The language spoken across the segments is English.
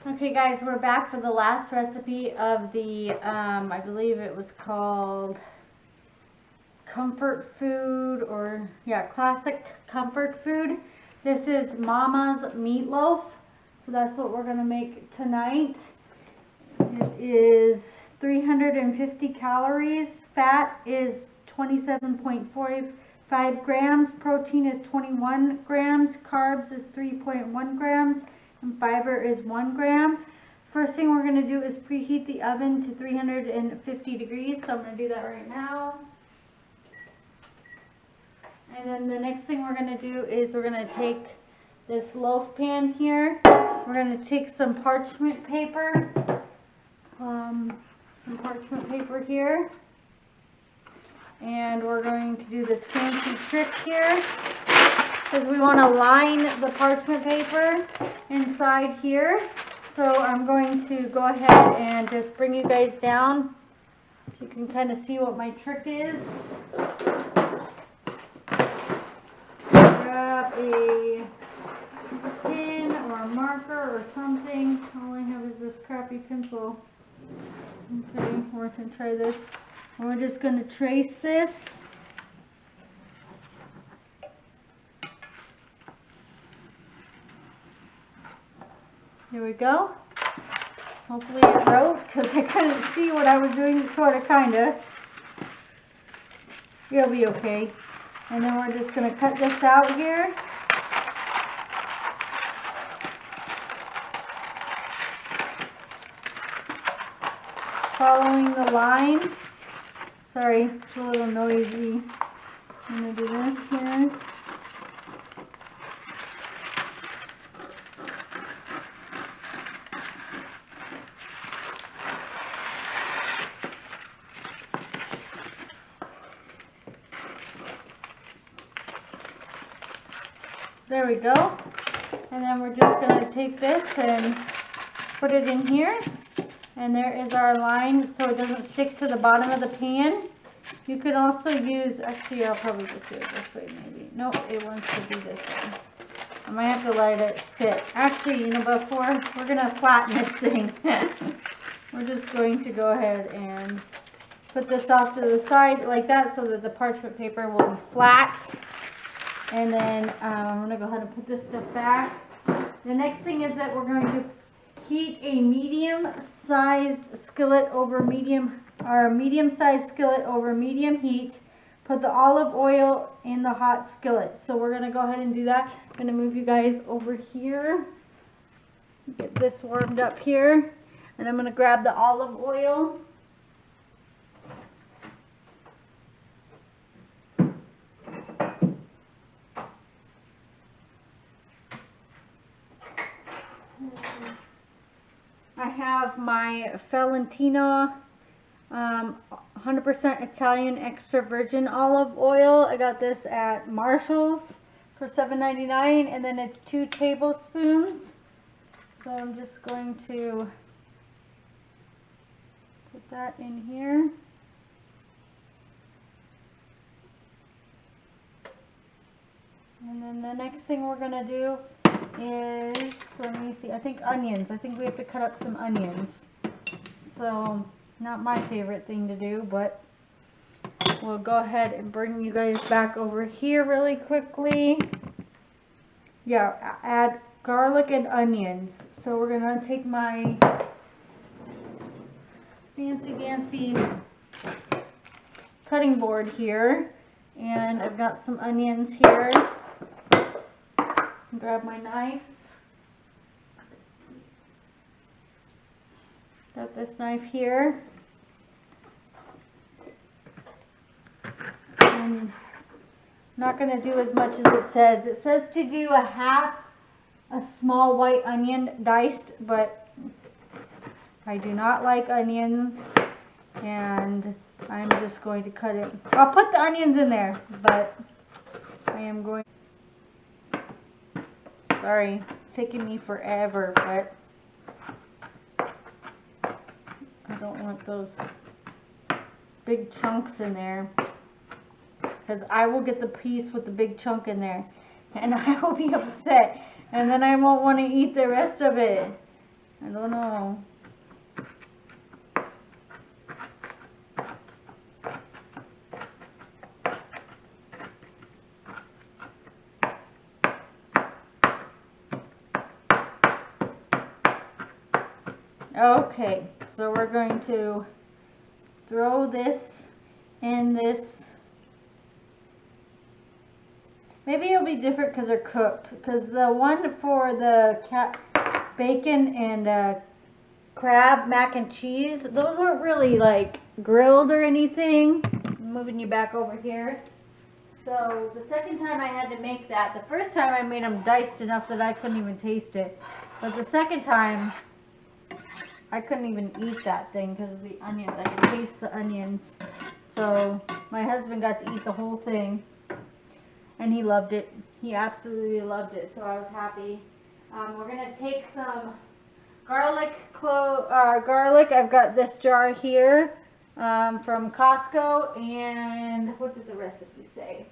Okay guys, we're back for the last recipe of the, I believe it was called comfort food, or yeah, classic comfort food. This is Mama's meatloaf. So that's what we're going to make tonight. It is 350 calories. Fat is 27.45 grams. Protein is 21 grams. Carbs is 3.1 grams. And fiber is 1 gram. First thing we're going to do is preheat the oven to 350 degrees. So I'm going to do that right now. And then the next thing we're going to do is we're going to take this loaf pan here. We're going to take some parchment paper. Some parchment paper here. And we're going to do this fancy trick here, because we want to line the parchment paper inside here. So I'm going to go ahead and just bring you guys down. You can kind of see what my trick is. Grab a pen or a marker or something. All I have is this crappy pencil. Okay, we're going to try this. And we're just going to trace this. Here we go. Hopefully it wrote, because I couldn't see what I was doing, kinda. It'll be okay. And then we're just going to cut this out here. Following the line. Sorry, it's a little noisy. I'm going to do this here. There we go. And then we're just going to take this and put it in here. And there is our line, so it doesn't stick to the bottom of the pan. You could also use, actually I'll probably just do it this way maybe. Nope, it wants to be this way. I might have to let it sit. Actually, you know, before, we're going to flatten this thing. We're just going to go ahead and put this off to the side like that, so that the parchment paper will be flat. And then I'm going to go ahead and put this stuff back. The next thing is that we're going to heat a medium-sized skillet over medium-sized skillet over medium heat. Put the olive oil in the hot skillet. So we're going to go ahead and do that. I'm going to move you guys over here. Get this warmed up here. And I'm going to grab the olive oil. I have my Valentina 100% Italian extra virgin olive oil. I got this at Marshall's for $7.99, and then it's 2 tablespoons. So I'm just going to put that in here. And then the next thing we're going to do is, let me see, I think onions. I think we have to cut up some onions. So, not my favorite thing to do, but we'll go ahead and bring you guys back over here really quickly. Yeah, add garlic and onions. So we're going to take my fancy cutting board here, and I've got some onions here. Grab my knife. Got this knife here. And I'm not going to do as much as it says. It says to do a small white onion diced, but I do not like onions, and I'm just going to cut it. I'll put the onions in there, but I am going. Sorry, it's taking me forever, but I don't want those big chunks in there, because I will get the piece with the big chunk in there and I will be upset, and then I won't want to eat the rest of it. I don't know. Okay, so we're going to throw this in this. Maybe it'll be different because they're cooked. Because the one for the bacon and crab mac and cheese, those weren't really like grilled or anything. I'm moving you back over here. So the second time I had to make that, the first time I made them diced enough that I couldn't even taste it. But the second time, I couldn't even eat that thing because of the onions. I could taste the onions. So my husband got to eat the whole thing. And he loved it. He absolutely loved it. So I was happy. We're going to take some garlic. I've got this jar here from Costco. And what did the recipe say?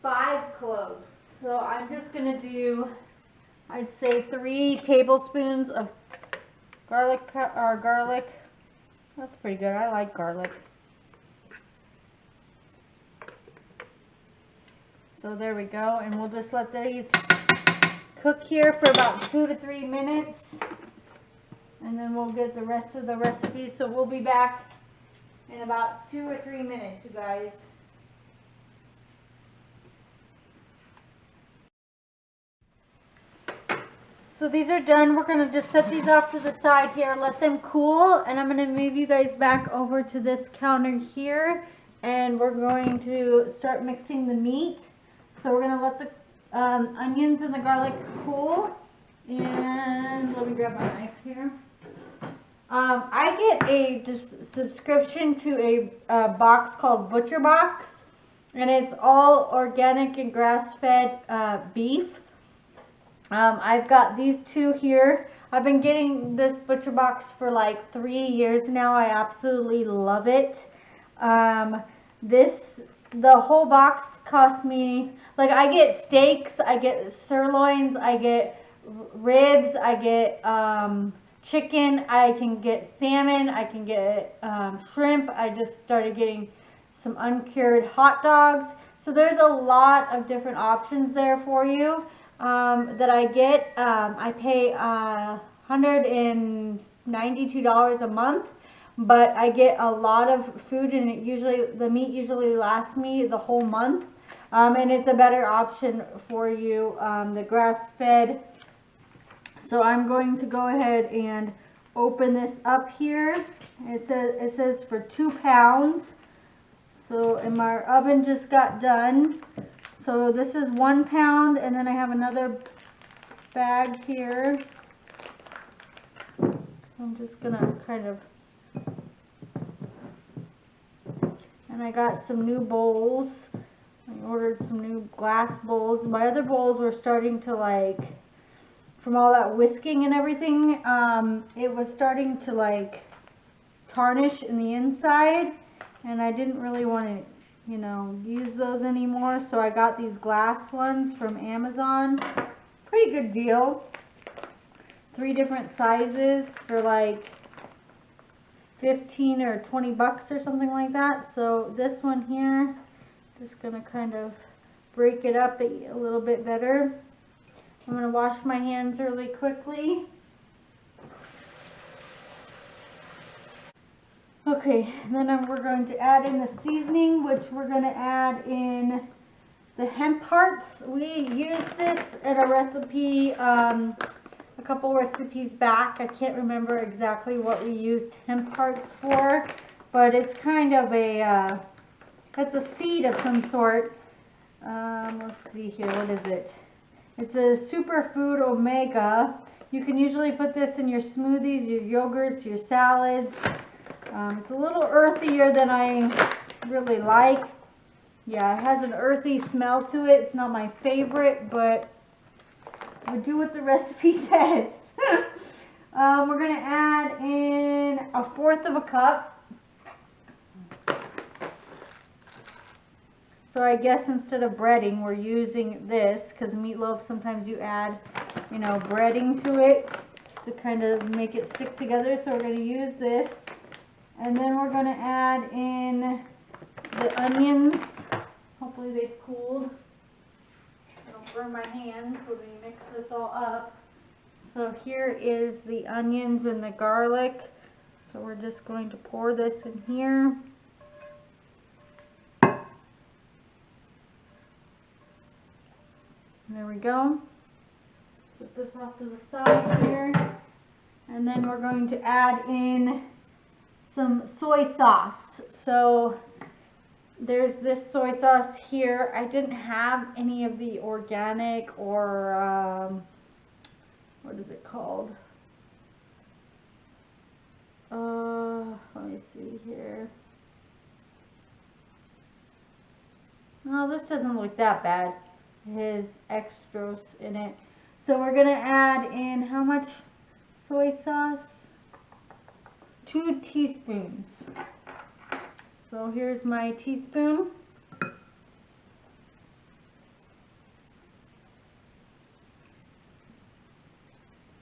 5 cloves. So I'm just going to do, I'd say 3 tablespoons of garlic. That's pretty good. I like garlic. So there we go, and we'll just let these cook here for about 2 to 3 minutes, and then we'll get the rest of the recipe. So we'll be back in about 2 or 3 minutes, you guys. So these are done. We're going to just set these off to the side here, let them cool, and I'm going to move you guys back over to this counter here, and we're going to start mixing the meat. So we're going to let the onions and the garlic cool, and let me grab my knife here. I get a subscription to a box called Butcher Box, and it's all organic and grass-fed beef. I've got these 2 here. I've been getting this Butcher Box for like 3 years now. I absolutely love it. The whole box cost me, like, I get steaks, I get sirloins, I get ribs, I get chicken, I can get salmon, I can get shrimp. I just started getting some uncured hot dogs. So there's a lot of different options there for you that I get. I pay $192 a month. But I get a lot of food, and the meat usually lasts me the whole month. And it's a better option for you, the grass-fed. So I'm going to go ahead and open this up here. It says for 2 pounds. So, and my oven just got done. So this is 1 pound, and then I have another bag here. I'm just gonna kind of. And I got some new bowls. I ordered some new glass bowls. My other bowls were starting to, like, from all that whisking and everything, it was starting to, like, tarnish in the inside. And I didn't really want to, you know, use those anymore. So I got these glass ones from Amazon. Pretty good deal. 3 different sizes for like 15 or 20 bucks or something like that. So this one here, just gonna kind of break it up a little bit better. I'm gonna wash my hands really quickly. Okay, and then we're going to add in the seasoning, which we're gonna add in the hemp hearts. We used this in a recipe a couple recipes back. I can't remember exactly what we used hemp hearts for, but it's kind of a, it's a seed of some sort. Let's see here, what is it? It's a superfood omega. You can usually put this in your smoothies, your yogurts, your salads. It's a little earthier than I really like. Yeah, it has an earthy smell to it. It's not my favorite, but we'll do what the recipe says. We're going to add in 1/4 cup. So I guess instead of breading, we're using this, because meatloaf, sometimes you add, you know, breading to it. to kind of make it stick together. So we're going to use this. And then we're going to add in the onions. Hopefully they've cooled. I don't burn my hands when we mix this all up. So here is the onions and the garlic. So we're just going to pour this in here. There we go. Put this off to the side here. And then we're going to add in some soy sauce. So there's this soy sauce here. I didn't have any of the organic or what is it called? Let me see here. Oh, this doesn't look that bad. It has extras in it. So we're gonna add in how much soy sauce? 2 teaspoons. So here's my teaspoon.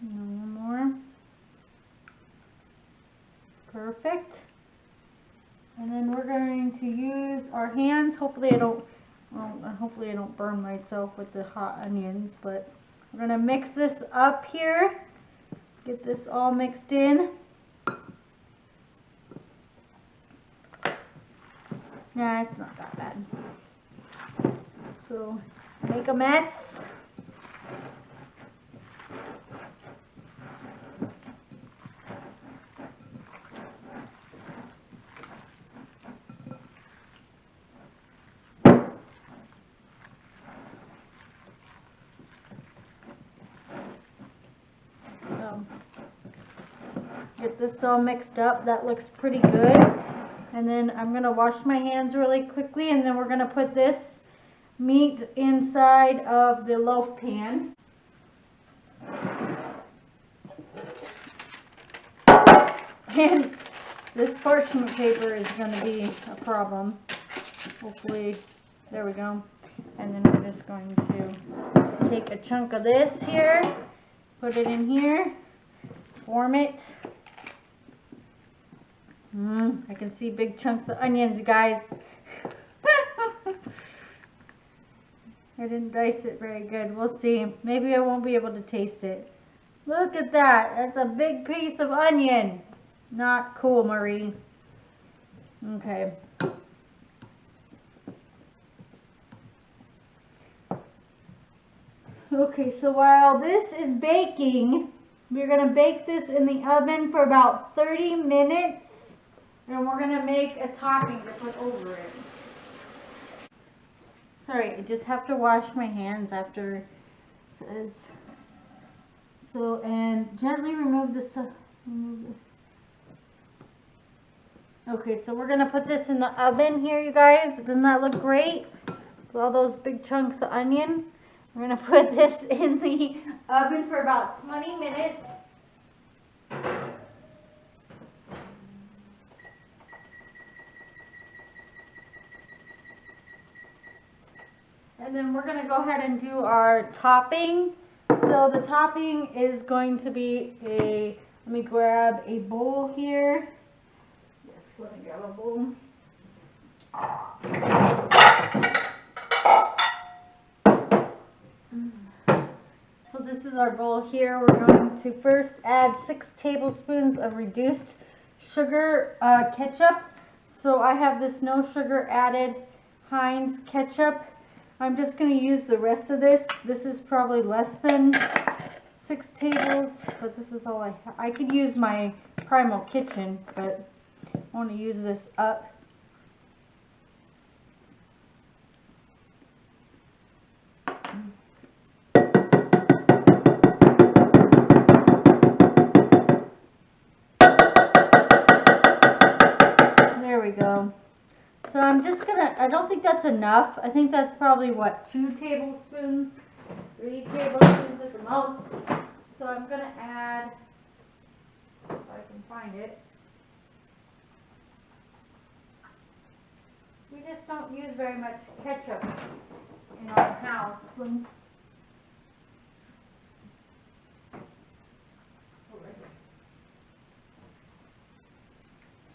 And one more. Perfect. And then we're going to use our hands. Hopefully I don't burn myself with the hot onions, but we're going to mix this up here. Get this all mixed in. Nah, it's not that bad. So make a mess. Get this all mixed up. That looks pretty good. And then I'm going to wash my hands really quickly, and then we're going to put this meat inside of the loaf pan. And this parchment paper is going to be a problem. Hopefully, there we go. And then we're just going to take a chunk of this here, put it in here, form it. I can see big chunks of onions, guys. I didn't dice it very good. We'll see. Maybe I won't be able to taste it. Look at that. That's a big piece of onion. Not cool, Marie. Okay. Okay, so while this is baking, we're going to bake this in the oven for about 30 minutes. And we're going to make a topping to put over it. Sorry, I just have to wash my hands after it says. So, and gently remove this. Okay, so we're going to put this in the oven here, you guys. Doesn't that look great? With all those big chunks of onion. We're going to put this in the oven for about 20 minutes. And then we're going to go ahead and do our topping. So the topping is going to be let me grab a bowl here. Yes, let me grab a bowl. So this is our bowl here. We're going to first add 6 tablespoons of reduced sugar ketchup. So I have this no sugar added Heinz ketchup. I'm just going to use the rest of this. This is probably less than 6 tables, but this is all I have. I could use my Primal Kitchen, but I want to use this up. There we go. So I'm just gonna, I don't think that's enough. I think that's probably what, 2 tablespoons, 3 tablespoons at the most. So I'm gonna add, if I can find it. We just don't use very much ketchup in our house.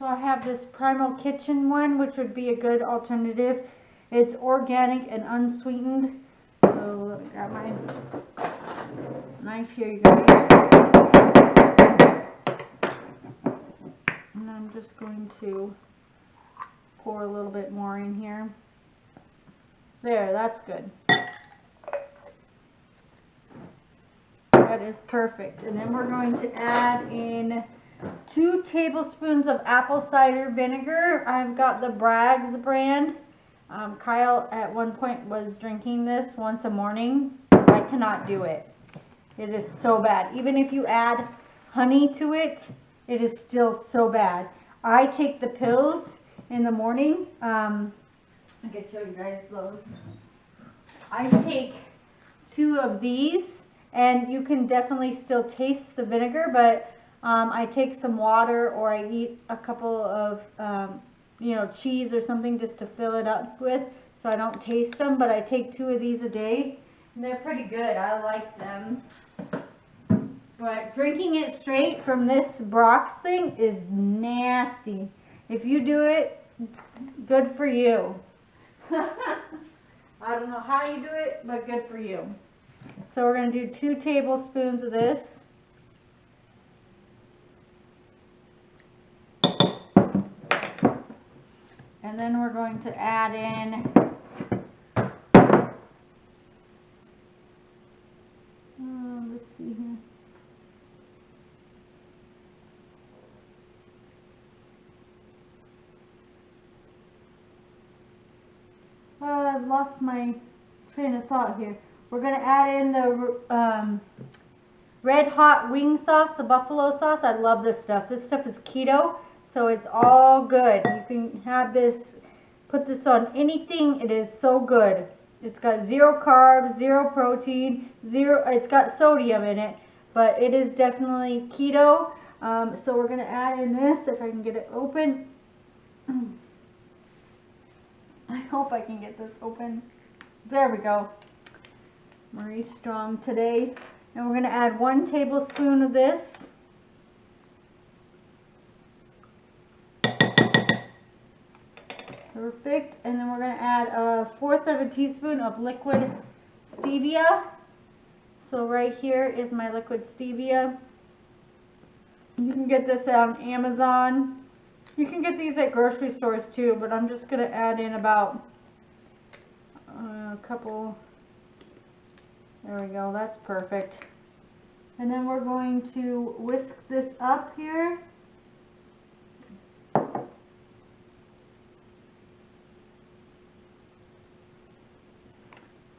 So I have this Primal Kitchen one, which would be a good alternative. It's organic and unsweetened. So let me grab my knife here, you guys. And I'm just going to pour a little bit more in here. There, that's good. That is perfect. And then we're going to add in 2 tablespoons of apple cider vinegar. I've got the Bragg's brand. Kyle at one point was drinking this once a morning. I cannot do it. It is so bad. Even if you add honey to it, it is still so bad. I take the pills in the morning. I can show you guys those. I take 2 of these, and you can definitely still taste the vinegar, but I take some water, or I eat a couple of you know, cheese or something just to fill it up with, so I don't taste them. But I take 2 of these a day, and they're pretty good. I like them. But drinking it straight from this Brock's thing is nasty. If you do it, good for you. I don't know how you do it, but good for you. So we're going to do 2 tablespoons of this. And then we're going to add in let's see here. I've lost my train of thought here. We're going to add in the red hot wing sauce, the buffalo sauce. I love this stuff. This stuff is keto, so it's all good. You can have this, put this on anything. It is so good. It's got 0 carbs, 0 protein, 0, it's got sodium in it, but it is definitely keto. So we're going to add in this, if I can get it open. I hope I can get this open. There we go. Marie's strong today. And we're going to add 1 tablespoon of this. Perfect. And then we're going to add 1/4 of a teaspoon of liquid stevia. So right here is my liquid stevia. You can get this on Amazon. You can get these at grocery stores too, but I'm just going to add in about a couple. There we go, that's perfect. And then we're going to whisk this up here. I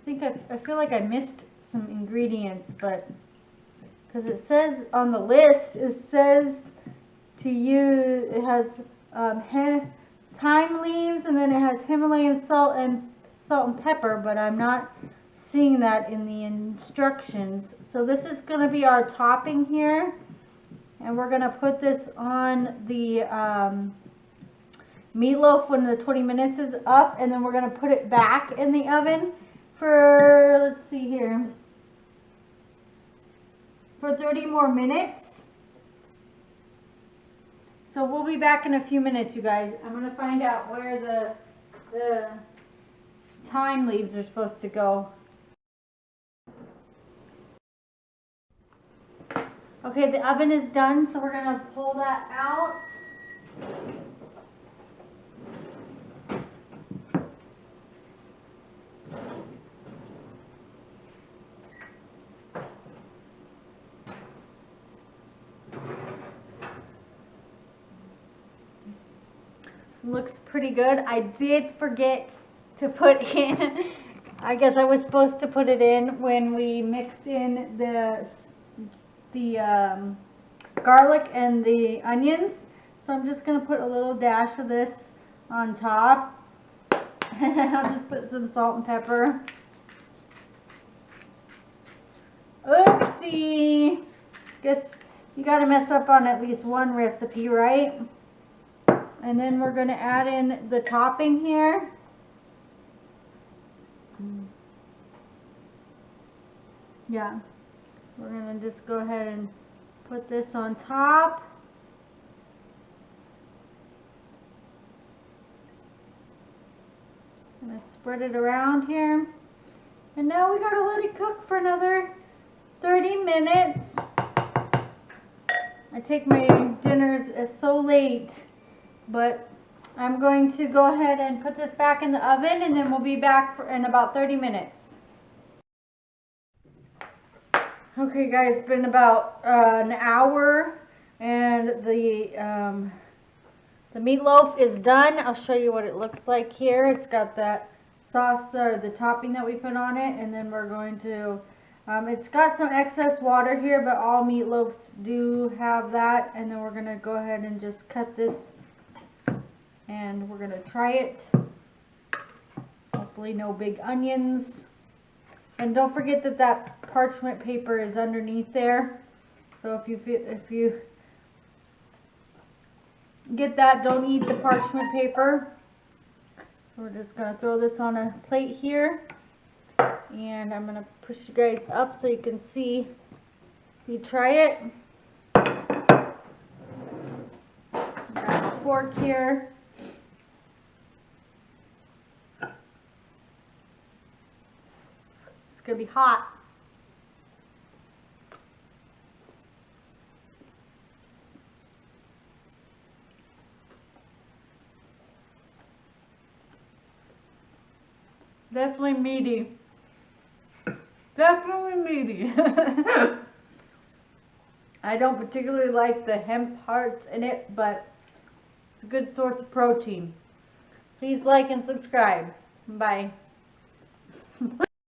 think I feel like I missed some ingredients, but because it says on the list, it says to use, it has thyme leaves, and then it has Himalayan salt and pepper, but I'm not seeing that in the instructions. So this is going to be our topping here, and we're going to put this on the meatloaf when the 20 minutes is up, and then we're going to put it back in the oven for, let's see here, for 30 more minutes. So we'll be back in a few minutes, you guys. I'm going to find out where the thyme leaves are supposed to go. Okay, the oven is done, so we're going to pull that out. Looks pretty good. I did forget to put in, I guess I was supposed to put it in when we mixed in the garlic and the onions. So I'm just going to put a little dash of this on top. And then I'll just put some salt and pepper. Oopsie! Guess you got to mess up on at least one recipe, right? And then we're going to add in the topping here. Yeah, we're going to just go ahead and put this on top. Let's spread it around here. And now we gotta let it cook for another 30 minutes. I take my dinners, it's so late, but I'm going to go ahead and put this back in the oven, and then we'll be back in about 30 minutes. Okay guys, it's been about an hour, and the meatloaf is done. I'll show you what it looks like here. It's got that sauce, the topping that we put on it, and then we're going to, it's got some excess water here, but all meatloafs do have that. And then we're going to go ahead and just cut this, and we're going to try it. Hopefully no big onions. And don't forget that that parchment paper is underneath there. So if you get that, don't eat the parchment paper. So we're just going to throw this on a plate here. And I'm going to push you guys up so you can see. You try it. Got a fork here. It's going to be hot. Definitely meaty. Definitely meaty. I don't particularly like the hemp parts in it, but it's a good source of protein. Please like and subscribe. Bye.